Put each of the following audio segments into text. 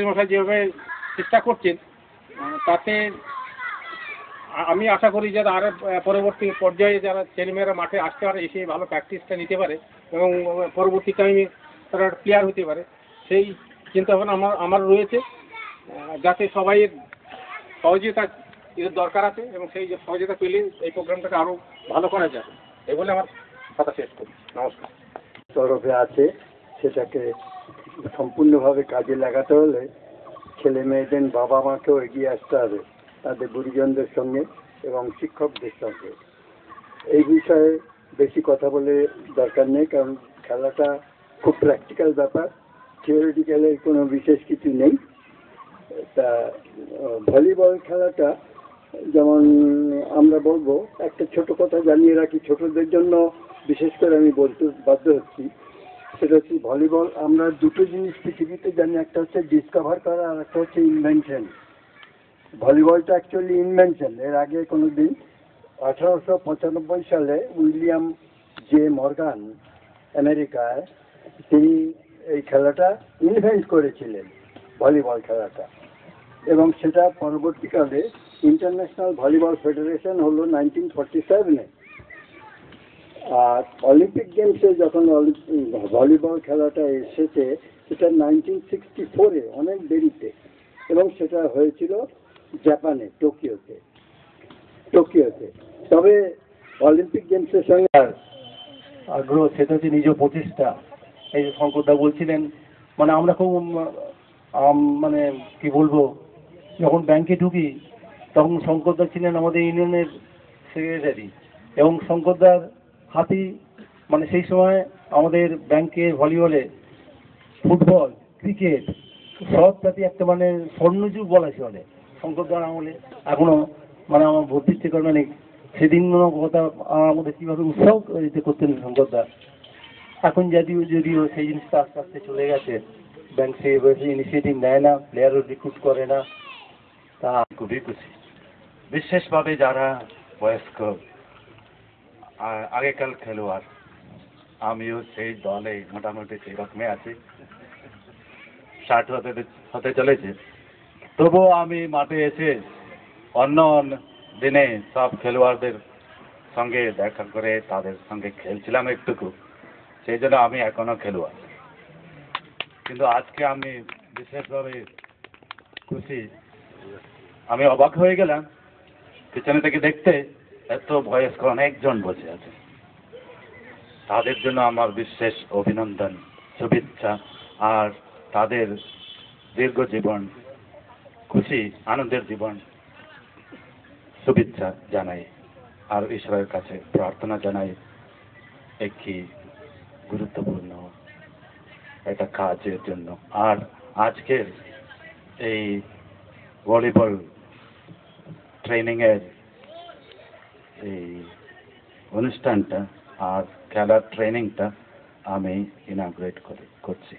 মশাই যেভাবে চেষ্টা করছেন তাতে আমি আশা করি যে আর পরবর্তী পর্যায়ে যারা ছেলেমেয়েরা মাঠে আসতে পারে, এসে ভালো প্র্যাকটিসটা নিতে পারে এবং পরবর্তী টাইমে তারা প্লেয়ার হতে পারে, সেই চিন্তাভাবনা আমার রয়েছে। যাতে সবাইয়ের সহযোগিতা এর দরকার আছে এবং সেই সহযোগিতা পেলে এই প্রোগ্রামটাকে আরও ভালো করা যাবে, এই বলে আমার কথা শেষ করি। নমস্কার। তরফে আছে সেটাকে সম্পূর্ণভাবে কাজে লাগাতে হলে ছেলে মেয়েদের বাবা মাকেও এগিয়ে আসতে হবে, তাদের গুরুজনদের সঙ্গে এবং শিক্ষকদের সঙ্গে। এই বিষয়ে বেশি কথা বলে দরকার নেই, কারণ খেলাটা খুব প্র্যাকটিক্যাল ব্যাপার, থিওরিটিক্যালের কোনো বিশেষ কিছু নেই। তা ভলিবল খেলাটা যেমন আমরা বলবো, একটা ছোট কথা জানিয়ে রাখি ছোটদের জন্য, বিশেষ করে আমি বলতে বাধ্য হচ্ছি, সেটা হচ্ছে ভলিবল আমরা দুটো জিনিস পৃথিবীতে জানি, একটা হচ্ছে ডিসকভার করা আর একটা হচ্ছে ইনভেনশন। ভলিবলটা actually invention. এর আগে কোনো দিন 1895 সালে উইলিয়াম জে মর্গান আমেরিকায় তিনি এই খেলাটা ইনভেন্ট করেছিলেন, ভলিবল খেলাটা, এবং সেটা পরবর্তীকালে ইন্টারন্যাশনাল ভলিবল ফেডারেশন হলো 1947-এ। আর অলিম্পিক গেমসে যখন ভলিবল খেলাটা এসেছে সেটা 1964-এ, অনেক দেরিতে, এবং সেটা হয়েছিল জাপানে, টোকিওতে। তবে অলিম্পিক গেমসের সঙ্গে আগ্রহ সেটা হচ্ছে নিজ প্রচেষ্টা। এই যে শঙ্করদা বলছিলেন, মানে আমরা খুব মানে কি বলবো, যখন ব্যাংকে ঢুকি তখন শঙ্করদা ছিলেন আমাদের ইউনিয়নের সেক্রেটারি, এবং শঙ্করদার হাতি মানে সেই সময় আমাদের ব্যাংকে ভলিবলে, ফুটবল, ক্রিকেট সব জাতি একটা মানে স্বর্ণযুগ বলা চলে শঙ্করদার আমলে। এখনো মানে আমার ভর্তির থেকে মানে সেদিন কথা আমাদের কীভাবে উৎসাহ করতেন শঙ্করদা। এখন যদিও সেই জিনিসটা আস্তে আস্তে চলে গেছে, ব্যাংক সে ইনিশিয়েটিভ নেয় না, প্লেয়ারও রিক্রুট করে না। তা খুবই খুশি, বিশেষভাবে যারা বয়স্ক আগেকার খেলোয়াড়, আমিও সেই দলে মোটামুটি সেই রকমই আছি, 60 হতে চলেছে। তবুও আমি মাঠে এসে অন্য দিনে সব খেলোয়াড়দের সঙ্গে দেখা করে তাদের সঙ্গে খেলছিলাম একটুকু, সেই জন্য আমি এখনো খেলোয়াড়। কিন্তু আজকে আমি বিশেষভাবে খুশি, আমি অবাক হয়ে গেলাম পিছনে থেকে দেখতে এত বয়স্ক অনেকজন বসে আছে। তাদের জন্য আমার বিশেষ অভিনন্দন, শুভেচ্ছা, আর তাদের দীর্ঘ জীবন, খুশি আনন্দের জীবন শুভেচ্ছা জানাই, আর ঈশ্বরের কাছে প্রার্থনা জানাই একটি গুরুত্বপূর্ণ একটা কাজের জন্য। আর আজকের এই ভলিবল ট্রেনিংয়ের এই অনুষ্ঠানটা আর খেলার ট্রেনিংটা আমি ইনাগ্রেট করছি।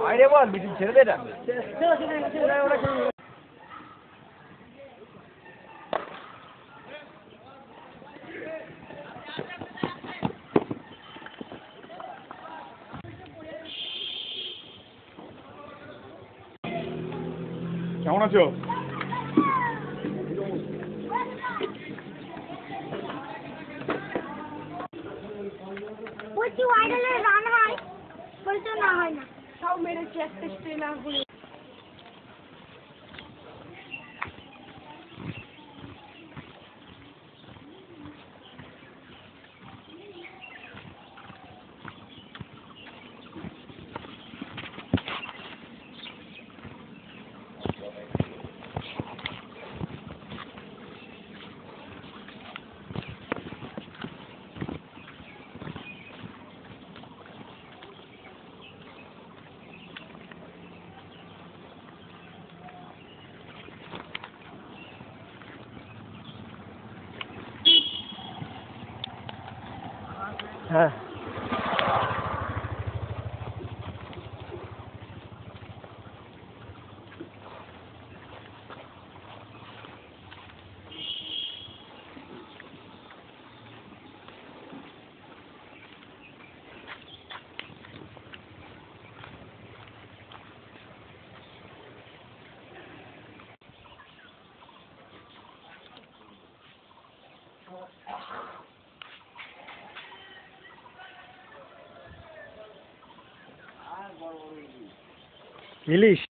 আরে বল মিটিং ছেড়ে দে না। কেমন আছো? বলছি ওয়াইডালে রান হয় বলতে না হয় না সব মেরেছে একটা স্ট্রেনার গুলো হ্যাঁ ইলিশ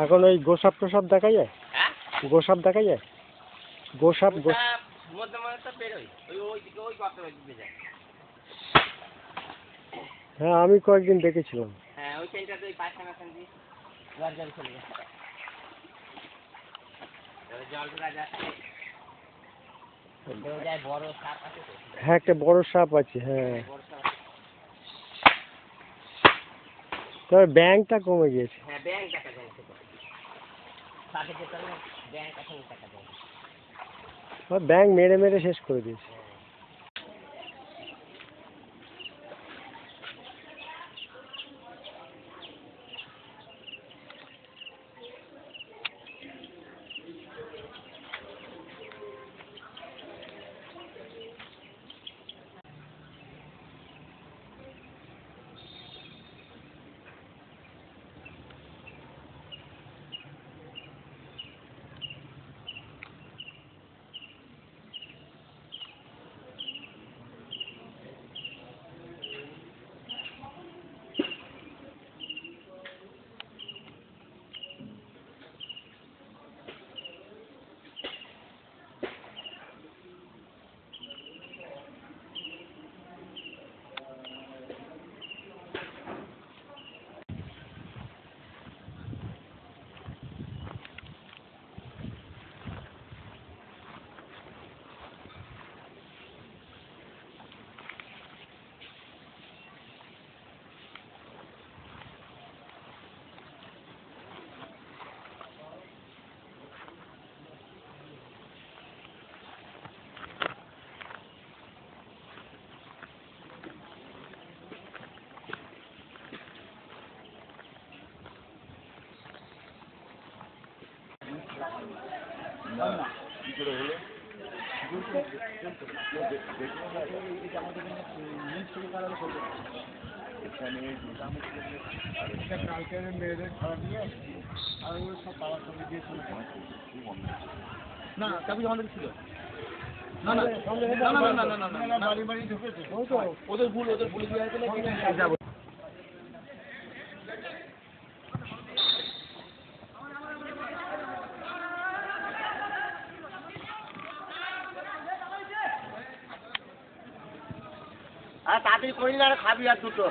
এখন ওই গোসাপ টোসাপ দেখা যায়? হ্যাঁ গোসাপ দেখা যায়? গোসাপ মধ্যে মধ্যে তো বেরোয় ওইদিকে ওই গর্তের দিকে যায়। হ্যাঁ আমি কয়েকদিন দেখেছিলাম। হ্যাঁ ওই ট্রেনটাতে ওই পায়খানা দিয়ে জল জল চলে যাচ্ছে, জল ফেলা যাচ্ছে, যায় বড় সাপ আছে তো। হ্যাঁ একটা বড় সাপ আছে, হ্যাঁ। বড় সাপ আছে। তবে ব্যাংকটা কমে গিয়েছে। হ্যাঁ ব্যাংক দেখা যায় না, সাপে যেতে হবে ব্যাংক এখন দেখা যায় না। ব্যাংক মেরে মেরে শেষ করে দিয়েছে। আর তাড়াতাড়ি করি না, আর খাবি আর দুটো।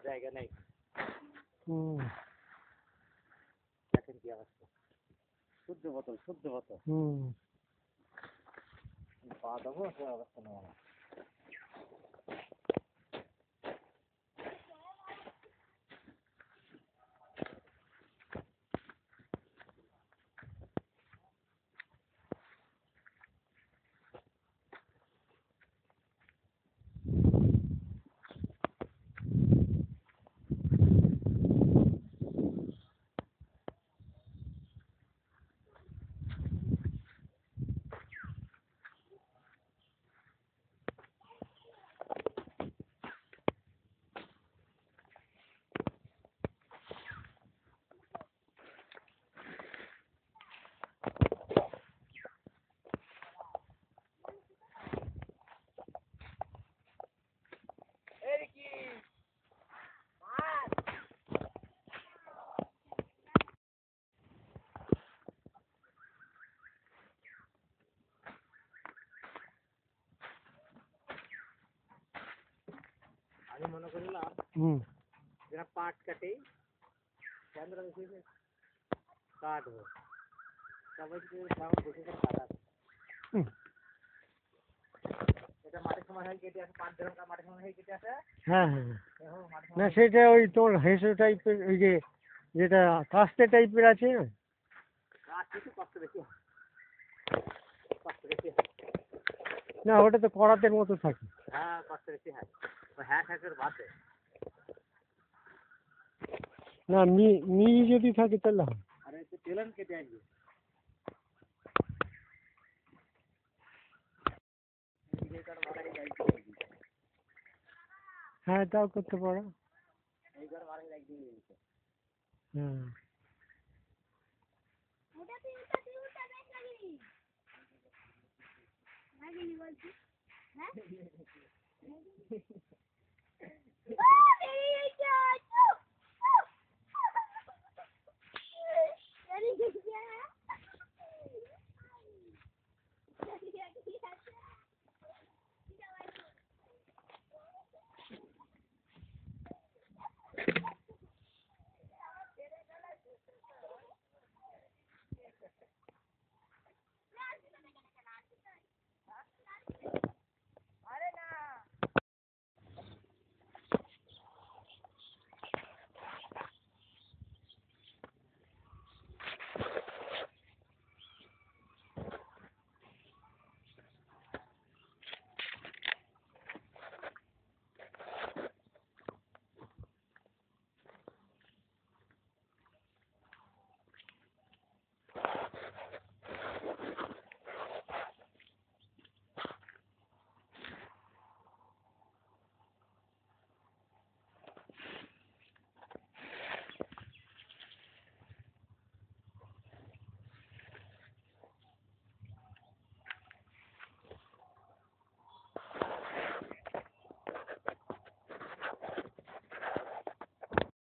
জায়গা নেই, দেখেন কি অবস্থা। শুদ্ধ বোতল, শুদ্ধ বোতল। পা দেবো সে অবস্থা নেই। আমি মনে করলাম যারা পাট কাটে কেন্দ্র কাটবো, সবাই বসে কাটা এটা মাঠের সময় হয় কেটে আসে, 5 ধরনের মাঠের সময় হয় কেটে আসে। হ্যাঁ হ্যাঁ এখন মাঠের না সেটা ওই তোর হেসো টাইপের ওই যে যেটা কাস্তে টাইপের আছে না কাজ কিছু কষ্ট বেশি হয়, কষ্ট বেশি হয়। না ওটা তো করাতের মতো থাকে হ্যাঁ কষ্ট বেশি হয়, ওই হ্যাঁ বাদে। না মি যদি থাকে তাহলে হয় আর একটু টেলার কেটে আসবে। হ্যাঁ তাও করতে পারো এইবার মারা একদিন দিয়েছে। হ্যাঁ ওটা তুই ওটা বেশ লাগিনি লাগিনি বলছি হ্যাঁ